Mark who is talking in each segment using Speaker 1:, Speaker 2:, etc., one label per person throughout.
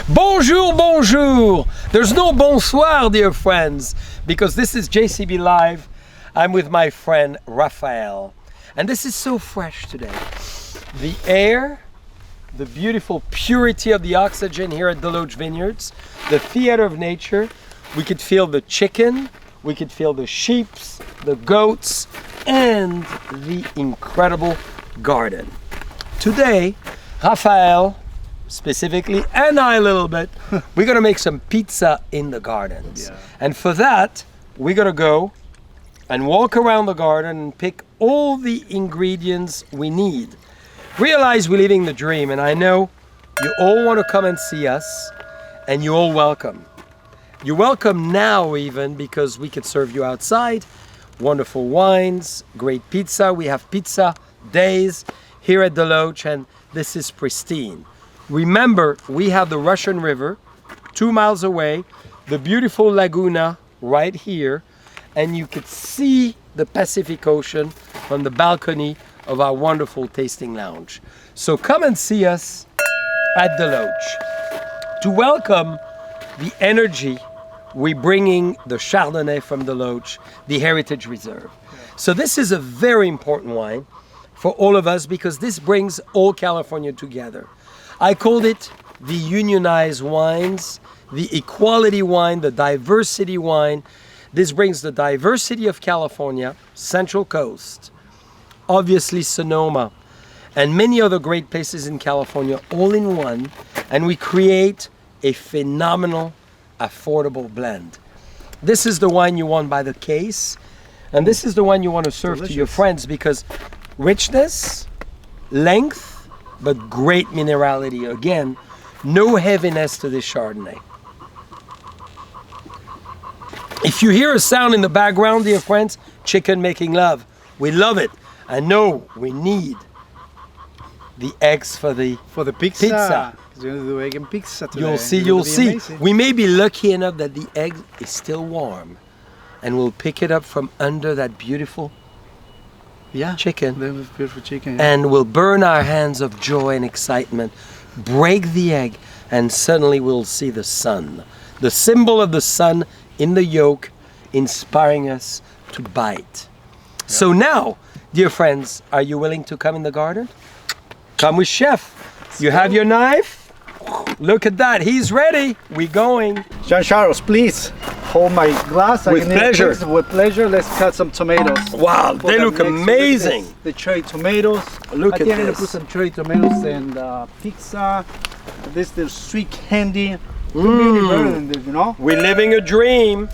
Speaker 1: Bonjour, bonjour. There's no bonsoir, dear friends, because this is JCB Live. I'm with my friend Rafael. And this is so fresh today. The air, the beautiful purity of the oxygen here at DeLoach Vineyards, the theater of nature. We could feel the chicken, we could feel the sheep, the goats, and the incredible garden. Today, Rafael, specifically, and I a little bit, we're gonna make some pizza in the gardens.
Speaker 2: Yeah.
Speaker 1: And for that, we're gonna go and walk around the garden and pick all the ingredients we need. Realize we're living the dream, and I know you all want to come and see us, and you're all welcome. You're welcome now even, because we could serve you outside. Wonderful wines, great pizza. We have pizza days here at Deloach, and this is pristine. Remember, we have the Russian River 2 miles away, the beautiful Laguna right here, and you could see the Pacific Ocean from the balcony of our wonderful tasting lounge. So come and see us at Deloach. To welcome the energy, we're bringing the Chardonnay from Deloach, the Heritage Reserve. So this is a very important wine for all of us because this brings all California together. I called it the unionized wines, the equality wine, the diversity wine. This brings the diversity of California, Central Coast, obviously Sonoma, and many other great places in California all in one, and we create a phenomenal, affordable blend. This is the wine you want by the case, and this is the one you want to serve to your friends because richness, length, but great minerality. Again, no heaviness to this Chardonnay. If you hear a sound in the background, dear friends, chicken making love. We love it. I know we need the eggs for the
Speaker 2: pizza. We're gonna do egg and pizza today.
Speaker 1: You'll see. Amazing. We may be lucky enough that the egg is still warm, and we'll pick it up from under that beautiful chicken.
Speaker 2: That was beautiful chicken.
Speaker 1: And we'll burn our hands of joy and excitement, break the egg, and suddenly we'll see the sun. The symbol of the sun in the yolk, inspiring us to bite. Yep. So now, dear friends, are you willing to come in the garden? Come with Chef. You have your knife? Look at that, he's ready. We're going.
Speaker 2: Jean-Charles, please hold my glass.
Speaker 1: With pleasure.
Speaker 2: With pleasure. Let's cut some tomatoes.
Speaker 1: Wow, they look amazing.
Speaker 2: The cherry tomatoes.
Speaker 1: Look at this.
Speaker 2: I'm gonna put some cherry tomatoes and pizza. This is sweet candy. Better than this, you know?
Speaker 1: We're living a dream.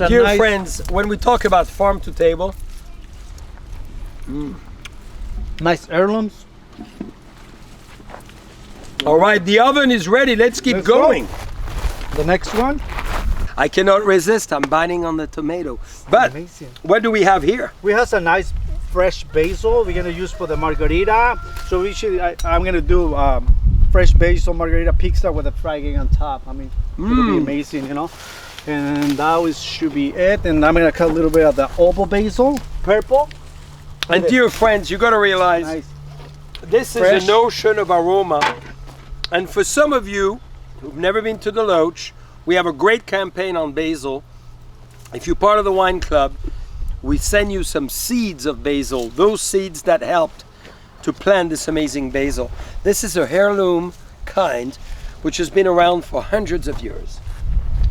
Speaker 1: Dear
Speaker 2: nice
Speaker 1: friends, when we talk about farm to table,
Speaker 2: nice heirlooms.
Speaker 1: All right, the oven is ready. Let's keep going.
Speaker 2: The next one.
Speaker 1: I cannot resist. I'm biting on the tomato. But
Speaker 2: amazing.
Speaker 1: What do we have here?
Speaker 2: We have some nice fresh basil we're gonna use for the margarita. So I'm gonna do fresh basil margarita pizza with a fried egg on top. I mean, it'll be amazing, you know. And that should be it. And I'm gonna cut a little bit of the oval basil, purple.
Speaker 1: And dear friends, you gotta realize this is an ocean of aroma. And for some of you who've never been to Deloach, we have a great campaign on basil. If you're part of the wine club, we send you some seeds of basil, those seeds that helped to plant this amazing basil. This is a heirloom kind, which has been around for hundreds of years.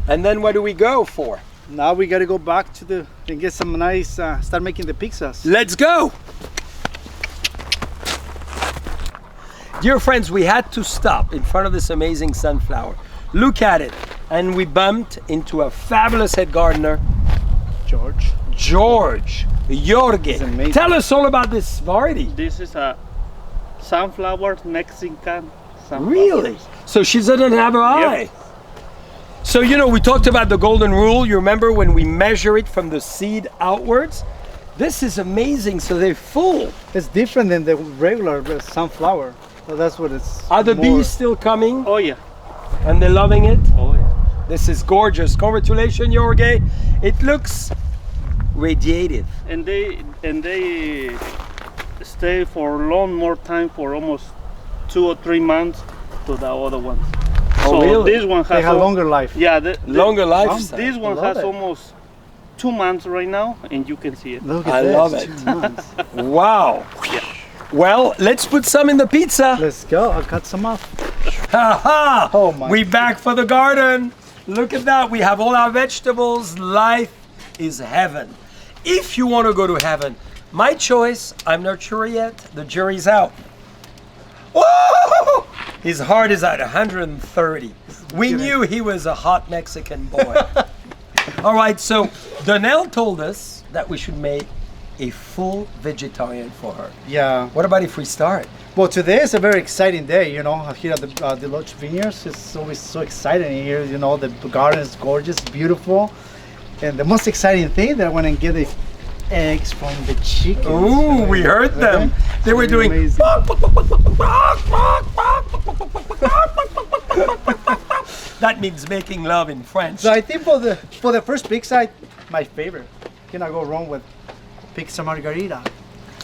Speaker 1: And then what do we go for?
Speaker 2: Now we gotta go back to and get some nice, start making the pizzas.
Speaker 1: Let's go! Dear friends, we had to stop in front of this amazing sunflower. Look at it. And we bumped into a fabulous head gardener, Jorge. Tell us all about this variety.
Speaker 3: This is a sunflower, Mexican sunflower.
Speaker 1: Really? So she doesn't have her eye.
Speaker 3: Yep.
Speaker 1: So, you know, we talked about the golden rule. You remember when we measure it from the seed outwards? This is amazing. So they're full.
Speaker 2: It's different than the regular sunflower. So that's what it's.
Speaker 1: Are the bees still coming?
Speaker 3: Oh yeah.
Speaker 1: And they're loving it?
Speaker 3: Oh yeah.
Speaker 1: This is gorgeous. Congratulations, Jorge. It looks radiative.
Speaker 3: And they stay for a long more time, for almost 2 or 3 months to the other ones. So
Speaker 1: really?
Speaker 3: this one
Speaker 2: They
Speaker 3: has
Speaker 2: have longer life.
Speaker 3: Yeah,
Speaker 1: Longer lifespan.
Speaker 3: this one
Speaker 2: love
Speaker 3: has
Speaker 2: it.
Speaker 3: almost 2 months right now, and you can see it.
Speaker 2: Look at
Speaker 1: I
Speaker 2: this.
Speaker 1: love it.
Speaker 2: 2 months.
Speaker 1: Wow.
Speaker 3: Yeah.
Speaker 1: Well, let's put some in the pizza.
Speaker 2: Let's go. I'll cut some off.
Speaker 1: Ha ha!
Speaker 2: Oh my
Speaker 1: We back for the garden. Look at that. We have all our vegetables. Life is heaven. If you want to go to heaven, my choice, I'm not sure yet. The jury's out. Whoa! His heart is at 130. We knew he was a hot Mexican boy. All right, so Donnell told us that we should make a full vegetarian for her.
Speaker 2: Yeah.
Speaker 1: What about if we start?
Speaker 2: Well, today is a very exciting day, you know, here at the DeLoach Vineyards. It's always so exciting here, you know, the garden is gorgeous, beautiful. And the most exciting thing that I went and get the eggs from the chickens.
Speaker 1: Ooh, we heard them. They were doing.
Speaker 2: Amazing.
Speaker 1: That means making love in French.
Speaker 2: So I think for the first pizza, my favorite. Cannot go wrong with pizza margarita.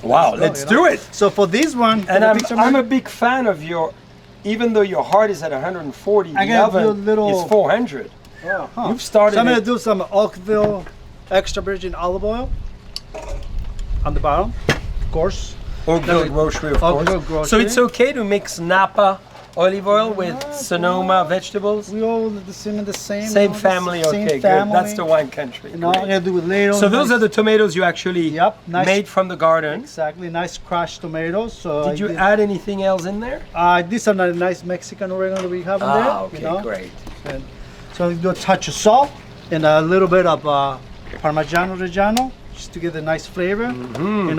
Speaker 1: Wow,
Speaker 2: go,
Speaker 1: let's
Speaker 2: you know?
Speaker 1: do it.
Speaker 2: So for this one,
Speaker 1: And
Speaker 2: for the pizza
Speaker 1: I'm a big fan of your, even though your heart is at 140,
Speaker 2: I
Speaker 1: the
Speaker 2: gotta do a
Speaker 1: oven
Speaker 2: little-
Speaker 1: is 400.
Speaker 2: Huh.
Speaker 1: You've started
Speaker 2: So I'm gonna
Speaker 1: it.
Speaker 2: do some Oakville extra virgin olive oil on the bottom, of course.
Speaker 1: Or good grocery, of
Speaker 2: Or good
Speaker 1: course. So
Speaker 2: grocery.
Speaker 1: it's okay to mix Napa olive oil with Sonoma vegetables?
Speaker 2: We all the same,
Speaker 1: Same family,
Speaker 2: same
Speaker 1: okay,
Speaker 2: family.
Speaker 1: good. That's the wine country.
Speaker 2: You know, I'm
Speaker 1: Great.
Speaker 2: gonna do with later.
Speaker 1: So those are the tomatoes you actually
Speaker 2: Yep, nice.
Speaker 1: made from the garden.
Speaker 2: Exactly, nice crushed tomatoes. So
Speaker 1: Did you add anything else in there?
Speaker 2: These are the nice Mexican oregano that we have in there.
Speaker 1: Okay,
Speaker 2: you know?
Speaker 1: great.
Speaker 2: And so I'm gonna do a touch of salt and a little bit of Parmigiano Reggiano just to get a nice flavor. And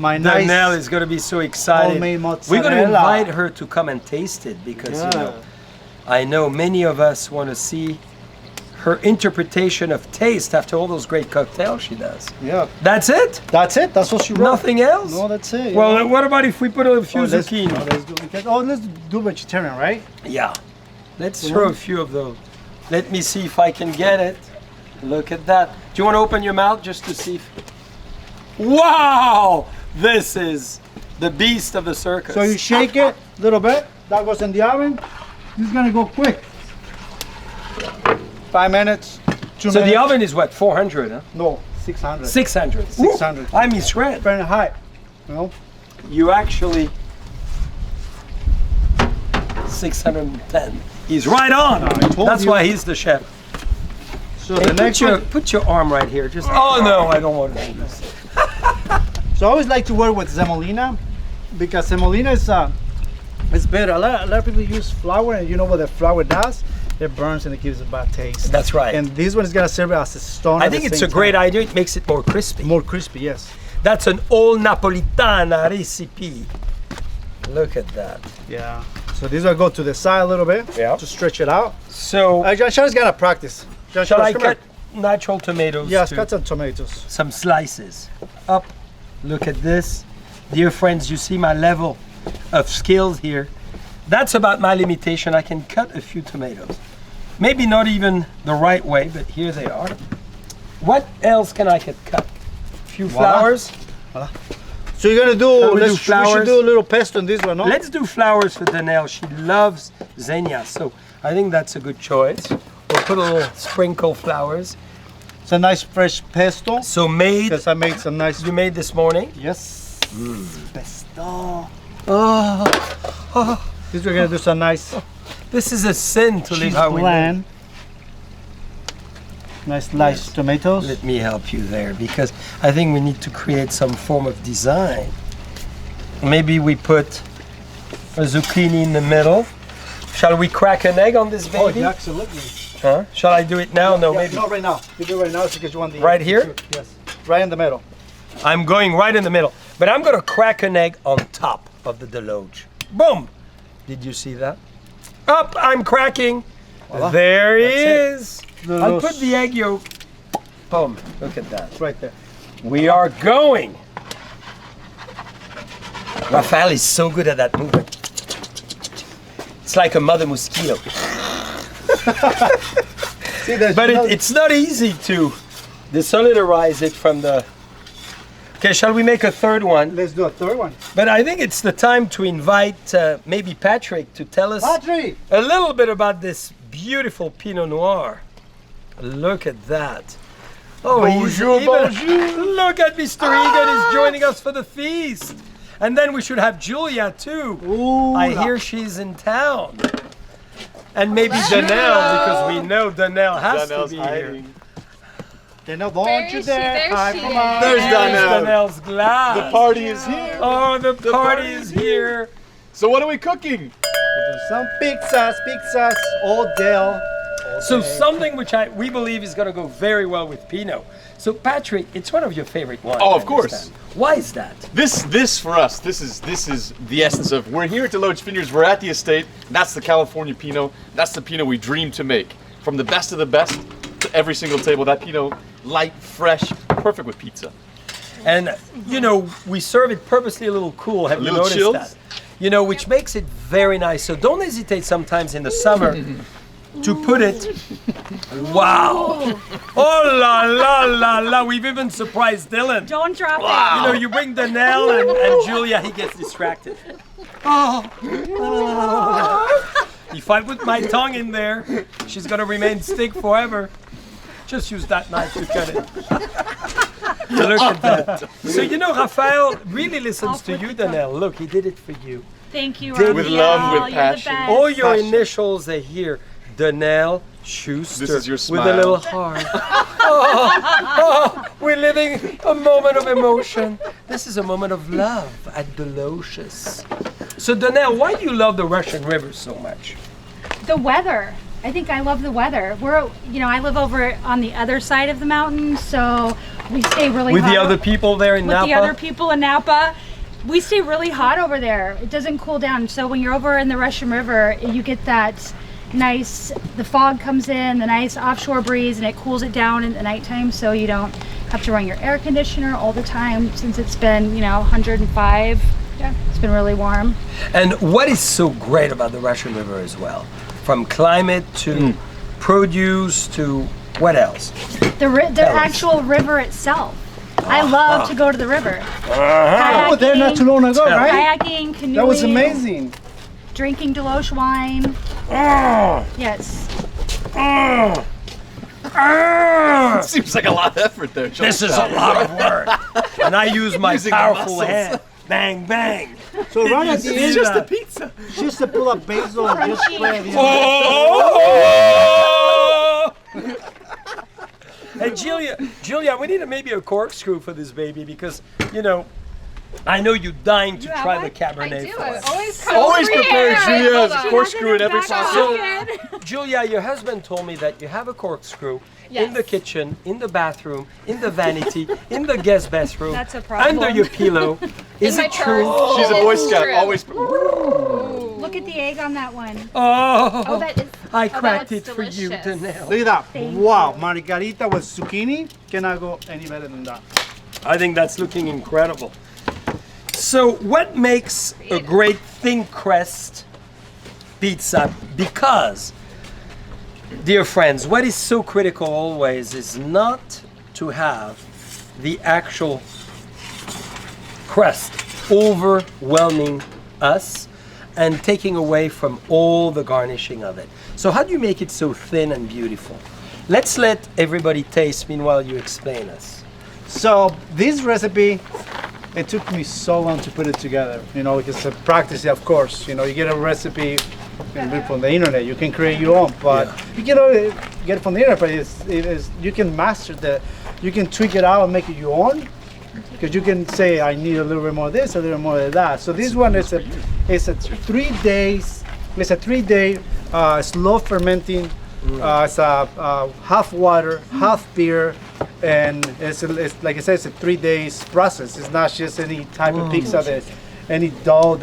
Speaker 2: my nice.
Speaker 1: Donnell is going to be so excited.
Speaker 2: homemade
Speaker 1: We're going to
Speaker 2: mozzarella.
Speaker 1: invite her to come and taste it because you
Speaker 2: Yeah.
Speaker 1: know, I know many of us want to see her interpretation of taste after all those great cocktails she does.
Speaker 2: Yeah,
Speaker 1: That's it?
Speaker 2: that's it. That's what she wrote.
Speaker 1: Nothing else?
Speaker 2: No, that's it. you
Speaker 1: Well,
Speaker 2: know?
Speaker 1: what about if we put a few
Speaker 2: let's
Speaker 1: zucchini?
Speaker 2: let's do vegetarian, right?
Speaker 1: Yeah. Let's throw a few of those. Let me see if I can get it. Look at that. Do you want to open your mouth just to see? Wow! This is the beast of the circus.
Speaker 2: So you shake it a little bit. That goes in the oven. This is gonna go quick. 5 minutes. 2
Speaker 1: So
Speaker 2: minutes.
Speaker 1: the oven is what, 400, huh?
Speaker 2: No, 600.
Speaker 1: 600.
Speaker 2: 600.
Speaker 1: I misread.
Speaker 2: Fahrenheit. You know.
Speaker 1: You actually 610. He's right on.
Speaker 2: I told
Speaker 1: That's
Speaker 2: you.
Speaker 1: why he's the chef.
Speaker 2: So
Speaker 1: Hey,
Speaker 2: the next one.
Speaker 1: put your arm right here. Just oh no, I don't want to do this.
Speaker 2: So I always like to work with semolina because semolina is better. A lot of people use flour, and you know what the flour does? It burns and it gives a bad taste.
Speaker 1: That's right.
Speaker 2: And this one is gonna serve as a stone.
Speaker 1: I
Speaker 2: at
Speaker 1: think
Speaker 2: the
Speaker 1: it's a
Speaker 2: same
Speaker 1: great
Speaker 2: time.
Speaker 1: idea. It makes it more crispy.
Speaker 2: More crispy, yes.
Speaker 1: That's an old Napolitana recipe. Look at that.
Speaker 2: Yeah. So this will go to the side a little bit.
Speaker 1: Yeah.
Speaker 2: To stretch it out.
Speaker 1: So
Speaker 2: John Charles gotta practice. John
Speaker 1: shall I
Speaker 2: Charles, come
Speaker 1: cut natural tomatoes?
Speaker 2: here. Yes,
Speaker 1: too?
Speaker 2: cut some tomatoes.
Speaker 1: Some slices. Up. Look at this. Dear friends, you see my level of skills here. That's about my limitation. I can cut a few tomatoes. Maybe not even the right way, but here they are. What else can I cut? A few flowers.
Speaker 2: So you're gonna
Speaker 1: Shall
Speaker 2: do,
Speaker 1: we do
Speaker 2: we
Speaker 1: flowers?
Speaker 2: should do a little pesto on this one, no?
Speaker 1: Let's do flowers for Donnell. She loves zinnia, so I think that's a good choice. We'll put a little sprinkle flowers.
Speaker 2: It's a nice fresh pesto.
Speaker 1: So made,
Speaker 2: Because I made some nice.
Speaker 1: you made this morning.
Speaker 2: Yes. Pesto.
Speaker 1: Oh,
Speaker 2: This we're gonna do some nice
Speaker 1: this is a sin to live
Speaker 2: cheese
Speaker 1: how we live.
Speaker 2: blend. Nice sliced tomatoes.
Speaker 1: Let me help you there because I think we need to create some form of design. Maybe we put a zucchini in the middle. Shall we crack an egg on this
Speaker 2: Oh,
Speaker 1: baby?
Speaker 2: yeah, absolutely.
Speaker 1: Huh? Shall I do it now? No,
Speaker 2: Yeah,
Speaker 1: maybe.
Speaker 2: Not right now. You do it right now because you want the
Speaker 1: Right here?
Speaker 2: Yes. Right in the middle.
Speaker 1: I'm going right in the middle, but I'm gonna crack an egg on top of the Deloach. Boom! Did you see that? Up, I'm cracking.
Speaker 2: Voila.
Speaker 1: There he
Speaker 2: That's
Speaker 1: is. I'll
Speaker 2: Deloach.
Speaker 1: put the egg yolk. Boom! Look at that.
Speaker 2: Right there.
Speaker 1: We are going. Rafael is so good at that movement. It's like a mother mosquito.
Speaker 2: See, there's
Speaker 1: But
Speaker 2: no-
Speaker 1: it's not easy to desolidarize it from the. Okay, shall we make a third one?
Speaker 2: Let's do a third one.
Speaker 1: But I think it's the time to invite maybe Patrick to tell us
Speaker 2: Patrick!
Speaker 1: a little bit about this beautiful Pinot Noir. Look at that. Oh,
Speaker 2: Bonjour,
Speaker 1: bonjour. Look at Mr. Egan is joining us for the feast. And then we should have Julia too.
Speaker 2: Ooh,
Speaker 1: I hear she's in town. And maybe Danelle, because we know Danelle has to be here.
Speaker 2: Danelle, don't
Speaker 4: Where
Speaker 2: you
Speaker 4: is she?
Speaker 2: dare.
Speaker 4: There
Speaker 2: Hi,
Speaker 4: she
Speaker 2: come
Speaker 4: is.
Speaker 2: on.
Speaker 5: There's Danelle.
Speaker 1: Danelle's glass.
Speaker 5: The party is here.
Speaker 1: Oh, the party is here.
Speaker 5: So what are we cooking?
Speaker 2: We do some pizzas, all Dale.
Speaker 1: So something which we believe is going to go very well with Pinot. So Patrick, it's one of your favorite wines.
Speaker 5: Oh,
Speaker 1: I
Speaker 5: of course.
Speaker 1: understand. Why is that?
Speaker 5: This for us, this is the essence of, we're here at DeLoach Vineyards, we're at the estate, that's the California Pinot, that's the Pinot we dream to make. From the best of the best to every single table, that Pinot, light, fresh, perfect with pizza.
Speaker 1: And you know, we serve it purposely a little cool. Have you
Speaker 5: little
Speaker 1: noticed
Speaker 5: chilled?
Speaker 1: that? You know, which makes it very nice. So don't hesitate sometimes in the summer to put it. Wow! Oh la la la la! We've even surprised Dylan.
Speaker 6: Don't drop
Speaker 1: You know, you bring Danelle and Julia, he gets distracted. Oh. If I put my tongue in there, she's gonna remain stick forever. Just use that knife to cut it. Look at that. So you know, Rafael really listens to you, Danelle. Look, he did it for you.
Speaker 6: it. Thank you,
Speaker 1: With
Speaker 6: Rafael.
Speaker 5: love, with
Speaker 6: You're the
Speaker 5: passion.
Speaker 6: best.
Speaker 1: All your initials are here. Danelle Schuster.
Speaker 5: This is your
Speaker 1: with
Speaker 5: smile.
Speaker 1: a little heart. Oh, we're living a moment of emotion. This is a moment of love at Deloach's. So Danelle, why do you love the Russian River so much?
Speaker 6: The weather. I think I love the weather. I live over on the other side of the mountain, so we stay really
Speaker 1: With
Speaker 6: hot.
Speaker 1: the other people there in
Speaker 6: with
Speaker 1: Napa?
Speaker 6: the other people in Napa. We stay really hot over there. It doesn't cool down. So when you're over in the Russian River, you get that nice, the fog comes in, the nice offshore breeze, and it cools it down in the nighttime, so you don't have to run your air conditioner all the time since it's been, 105. Yeah, it's been really warm.
Speaker 1: And what is so great about the Russian River as well? From climate to produce to what else?
Speaker 6: The actual river itself. I love to go to the river.
Speaker 2: Oh, there not too long ago, right?
Speaker 6: Kayaking, canoeing.
Speaker 2: That was amazing.
Speaker 6: Drinking Deloach wine.
Speaker 1: Oh,
Speaker 6: Yes.
Speaker 1: oh, oh.
Speaker 5: Seems like a lot of effort there.
Speaker 1: This is a lot of work. And I use my
Speaker 5: Using the
Speaker 1: powerful
Speaker 5: muscles.
Speaker 1: hand. Bang, bang.
Speaker 2: So right at the
Speaker 1: see
Speaker 2: end,
Speaker 5: It's just a
Speaker 1: that?
Speaker 5: pizza.
Speaker 2: just to pull up basil and just spray at the end.
Speaker 1: Oh! Hey, Julia, we need maybe a corkscrew for this baby because, I know you're dying to try the Cabernet.
Speaker 4: I do.
Speaker 1: for
Speaker 4: I
Speaker 1: us.
Speaker 4: always
Speaker 5: prepare Julia
Speaker 4: Hold
Speaker 5: as a
Speaker 4: on.
Speaker 5: corkscrew in every
Speaker 6: Back
Speaker 5: sauce.
Speaker 6: pocket.
Speaker 1: Julia, your husband told me that you have a corkscrew in
Speaker 4: Yes.
Speaker 1: the kitchen, in the bathroom, in the vanity, in the guest bathroom,
Speaker 6: That's a problem.
Speaker 1: under your pillow. Is
Speaker 4: my
Speaker 1: it true?
Speaker 4: purse.
Speaker 5: She's a Boy
Speaker 4: It's
Speaker 5: Scout,
Speaker 4: true.
Speaker 5: always.
Speaker 6: Look at the egg on that one.
Speaker 1: Oh,
Speaker 4: that is.
Speaker 1: I cracked
Speaker 4: that's
Speaker 1: it for you,
Speaker 4: delicious.
Speaker 1: Danelle.
Speaker 2: Look at that.
Speaker 6: Thank
Speaker 2: Wow, Margarita with zucchini. Cannot go any better than that.
Speaker 1: I think that's looking incredible. So, what makes a great thin crust pizza? Because, dear friends, what is so critical always is not to have the actual crust overwhelming us and taking away from all the garnishing of it. So, how do you make it so thin and beautiful? Let's let everybody taste. Meanwhile, you explain us.
Speaker 2: So this recipe, it took me so long to put it together. Because practice, of course. You get a recipe from the internet. You can create your own, but you can only get it from the internet. But you can master you can tweak it out and make it your own. Because you can say, I need a little bit more of this, a little more of that. So this one is a 3 days. It's a 3-day slow fermenting. It's half water, half beer, and it's like I said, it's a 3 days process. It's not just any type of pizza any dough.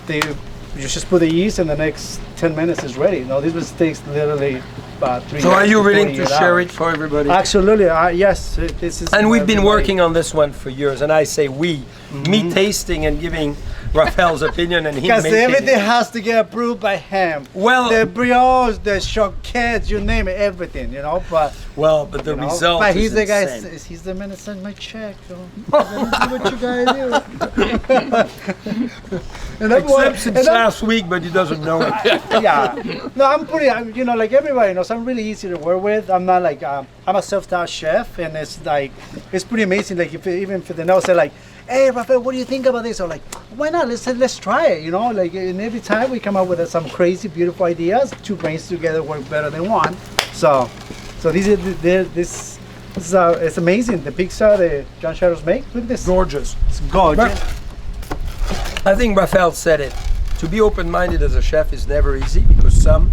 Speaker 2: You just put the yeast, and the next 10 minutes is ready. This takes literally 3
Speaker 1: So, are
Speaker 2: days
Speaker 1: you willing to
Speaker 2: 48
Speaker 1: share
Speaker 2: hours.
Speaker 1: it for everybody?
Speaker 2: Absolutely, yes. This is.
Speaker 1: And we've been
Speaker 2: everybody.
Speaker 1: working on this one for years, and I say we, me tasting and giving Rafael's opinion, and he
Speaker 2: Because
Speaker 1: made
Speaker 2: everything
Speaker 1: it.
Speaker 2: has to get approved by him.
Speaker 1: Well,
Speaker 2: The brioche, the choquettes, you name it, everything, you know. But
Speaker 1: but the
Speaker 2: you know,
Speaker 1: result
Speaker 2: but
Speaker 1: is
Speaker 2: he's the guy.
Speaker 1: insane.
Speaker 2: He's the man that sends my check. You know. Do what you gotta do. And I'm
Speaker 1: Except since
Speaker 2: and I'm-
Speaker 1: last week, but he doesn't know it.
Speaker 2: yeah. No, I'm pretty. You know, like everybody knows, I'm really easy to work with. I'm not like I'm a self-taught chef, and it's like it's pretty amazing. Like even if they know, say like, "Hey, Rafael, what do you think about this?" Or like, "Why not? Let's try it." You know, like and every time we come up with some crazy, beautiful ideas. Two brains together work better than one. So these are this is it's amazing. The pizza that John Shadows make. Look at this.
Speaker 1: Gorgeous.
Speaker 2: It's gorgeous.
Speaker 1: I think Rafael said it. To be open-minded as a chef is never easy because some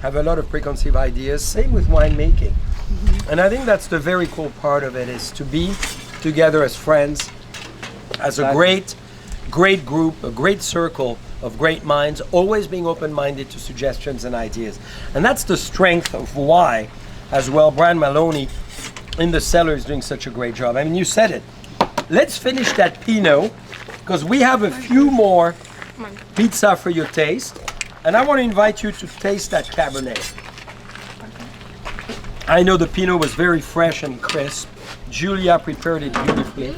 Speaker 1: have a lot of preconceived ideas. Same with winemaking. And I think that's the very cool part of it, is to be together as friends, as a great group, a great circle of great minds, always being open-minded to suggestions and ideas. And that's the strength of why, as well, Brian Maloney in the cellar is doing such a great job. I mean, you said it. Let's finish that Pinot, because we have a few more pizza for your taste. And I want to invite you to taste that Cabernet. I know the Pinot was very fresh and crisp. Julia prepared it beautifully.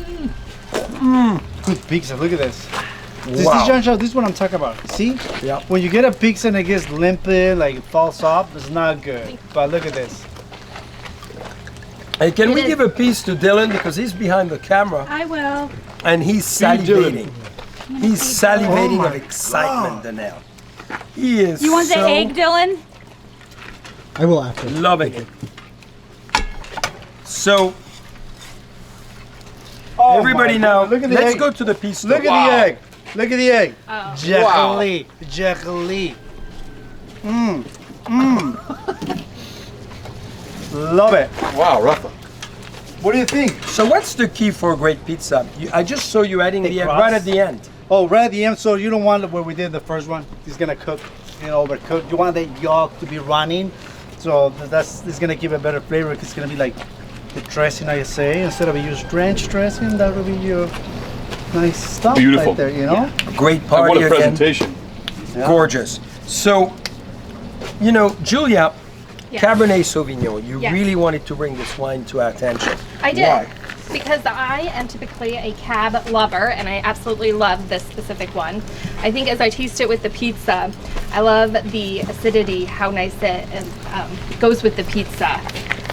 Speaker 2: Good pizza. Look at this. This
Speaker 1: Wow.
Speaker 2: is John Shadows. This is what I'm talking about. See?
Speaker 1: Yeah.
Speaker 2: When you get a pizza and it gets limpid, like it falls off, it's not good. But look at this.
Speaker 1: Hey, can
Speaker 6: It
Speaker 1: we
Speaker 6: is.
Speaker 1: give a piece to Dylan, because he's behind the camera
Speaker 6: I will.
Speaker 1: and he's
Speaker 5: Feed Dylan.
Speaker 1: salivating. He's salivating
Speaker 2: Oh
Speaker 1: of
Speaker 2: my
Speaker 1: excitement, Danelle. He is
Speaker 6: You want the
Speaker 1: so
Speaker 6: egg, Dylan?
Speaker 2: I will after.
Speaker 1: loving it. So
Speaker 2: Oh
Speaker 1: everybody
Speaker 2: my
Speaker 1: now,
Speaker 2: God, look at the
Speaker 1: let's
Speaker 2: egg.
Speaker 1: go to the piece.
Speaker 2: Look
Speaker 5: Wow.
Speaker 2: at the egg. Look at the egg.
Speaker 6: Oh.
Speaker 2: Jelly. Jelly. Love it.
Speaker 5: Wow, Rafa.
Speaker 2: What do you think?
Speaker 1: So what's the key for a great pizza? I just saw you adding the egg
Speaker 2: crust.
Speaker 1: right at the end.
Speaker 2: Oh, right at the end, so you don't want what we did the first one. It's gonna cook, overcook. You want the yolk to be running, so it's gonna give a better flavor. It's gonna be like the dressing I say. Instead of use ranch dressing, that will be your nice stuff
Speaker 5: Beautiful.
Speaker 2: right there. You know.
Speaker 1: Great
Speaker 5: And
Speaker 1: party
Speaker 5: what a
Speaker 1: again.
Speaker 5: presentation.
Speaker 2: Yeah.
Speaker 1: Gorgeous. So, Julia,
Speaker 4: Yes.
Speaker 1: Cabernet Sauvignon, you
Speaker 4: Yes.
Speaker 1: really wanted to bring this wine to our attention.
Speaker 4: I did.
Speaker 1: Why?
Speaker 4: Because I am typically a cab lover and I absolutely love this specific one. I think as I taste it with the pizza, I love the acidity, how nice it goes with the pizza.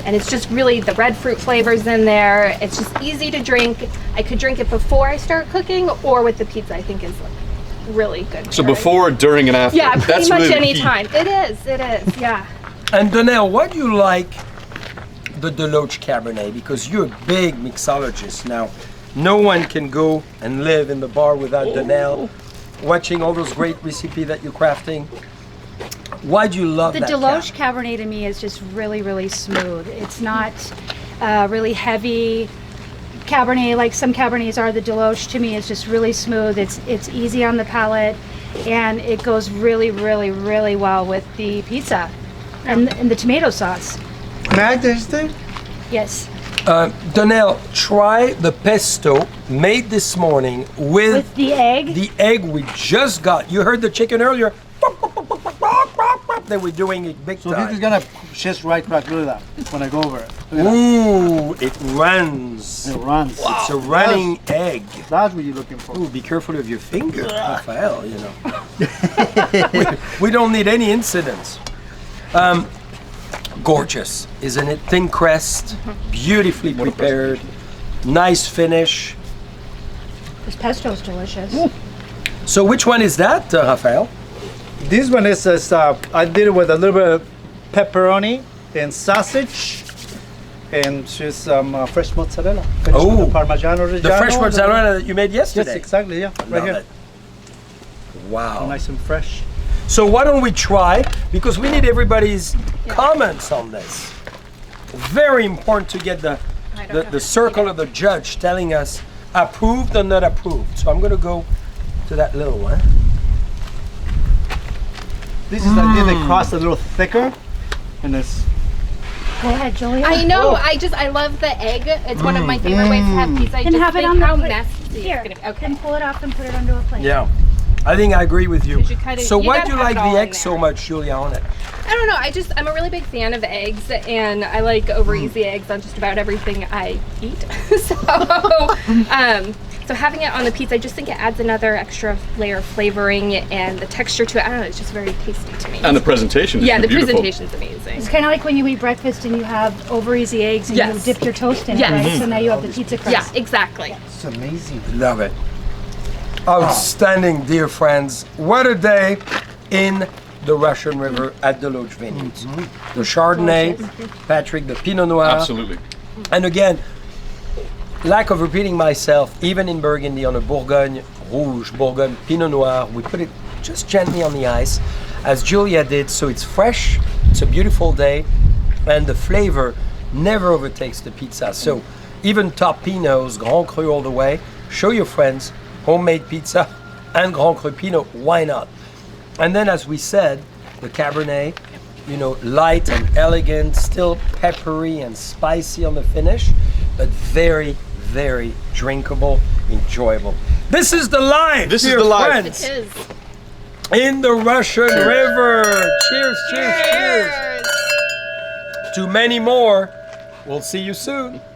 Speaker 4: And it's just really the red fruit flavors in there. It's just easy to drink. I could drink it before I start cooking or with the pizza, I think is really good.
Speaker 5: So
Speaker 4: pairing.
Speaker 5: before, during, and after.
Speaker 4: Yeah, pretty
Speaker 5: That's
Speaker 4: much
Speaker 5: really the
Speaker 4: any
Speaker 5: key.
Speaker 4: time. It is, yeah.
Speaker 1: And Donnell, why do you like the Deloach Cabernet? Because you're a big mixologist now. No one can go and live in the bar without Donnell watching all those great recipes that you're crafting. Why do you love
Speaker 6: The
Speaker 1: that
Speaker 6: Deloach
Speaker 1: Cab?
Speaker 6: Cabernet to me is just really, really smooth. It's not really heavy Cabernet like some Cabernets are. The Deloach to me is just really smooth. It's easy on the palate, and it goes really, really, really well with the pizza and the tomato sauce.
Speaker 2: May I taste it?
Speaker 6: Yes,
Speaker 1: Donnell, try the pesto made this morning
Speaker 6: with the egg.
Speaker 1: the egg we just got. You heard the chicken earlier. They were doing it big
Speaker 2: So
Speaker 1: time.
Speaker 2: this is gonna just right back. Look at that. When I go over it, look at
Speaker 1: Ooh, it runs.
Speaker 2: that. It runs.
Speaker 1: It's a running egg.
Speaker 2: That's what you're looking for.
Speaker 1: Ooh, be careful of your finger, Rafael, we don't need any incidents. Gorgeous, isn't it? Thin crest, beautifully prepared, nice finish.
Speaker 6: This pesto is delicious.
Speaker 1: So which one is that, Rafael?
Speaker 2: This one is I did it with a little bit of pepperoni and sausage and just some fresh mozzarella. Finished with
Speaker 1: Oh,
Speaker 2: the Parmigiano Reggiano.
Speaker 1: The fresh mozzarella that you made
Speaker 2: Yes,
Speaker 1: yesterday.
Speaker 2: exactly. Yeah, right
Speaker 1: Love
Speaker 2: here.
Speaker 1: it. Wow.
Speaker 2: Nice and fresh.
Speaker 1: So why don't we try, because we need everybody's comments on this. Very important to get the circle of the judge telling us approved or not approved. So I'm going to go to that little one.
Speaker 2: This is I did the crust a little thicker, and it's
Speaker 6: Go ahead, Julia.
Speaker 4: I know. I love the egg. It's one of my favorite ways to have pizza. I
Speaker 6: And
Speaker 4: just
Speaker 6: have it
Speaker 4: think
Speaker 6: on the
Speaker 4: how
Speaker 6: plate.
Speaker 4: messy see.
Speaker 6: Here,
Speaker 4: It's gonna, okay.
Speaker 6: and pull it off and put it onto a plate.
Speaker 1: Yeah, I think I agree with you.
Speaker 4: You should cut it-
Speaker 1: So
Speaker 4: you
Speaker 1: why
Speaker 4: gotta
Speaker 1: do you
Speaker 4: have
Speaker 1: like
Speaker 4: it all
Speaker 1: the
Speaker 4: in
Speaker 1: eggs so
Speaker 4: there.
Speaker 1: much, Julia, on it?
Speaker 4: I don't know. I'm a really big fan of eggs, and I like over easy eggs on just about everything I eat. So having it on the pizza, I just think it adds another extra layer of flavoring and the texture to it. I don't know. It's just very tasty to me.
Speaker 5: And the presentation is
Speaker 4: yeah, the
Speaker 5: beautiful.
Speaker 4: presentation's amazing.
Speaker 6: It's kind of like when you eat breakfast and you have over easy eggs and
Speaker 4: Yes.
Speaker 6: you dip your toast in
Speaker 4: Yes.
Speaker 6: it, right? So now you have the pizza crust.
Speaker 4: Yeah, exactly.
Speaker 2: It's amazing.
Speaker 1: Love it. Outstanding, dear friends. What a day in the Russian River at DeLoach Vineyards. The Chardonnay, Patrick, the Pinot Noir.
Speaker 5: Absolutely.
Speaker 1: And again, lack of repeating myself, even in Burgundy on a Bourgogne Rouge, Bourgogne Pinot Noir, we put it just gently on the ice, as Julia did, so it's fresh, it's a beautiful day, and the flavor never overtakes the pizza. So even top Pinots, Grand Cru all the way, show your friends, homemade pizza and Grand Cru Pinot, why not? And then as we said, the Cabernet, you know, light and elegant, still peppery and spicy on the finish, but very, very drinkable, enjoyable. This is the live,
Speaker 5: This is
Speaker 1: dear
Speaker 5: the live.
Speaker 1: friends,
Speaker 4: It is.
Speaker 1: in the Russian River. Cheers, cheers, cheers. To many more. We'll see you soon.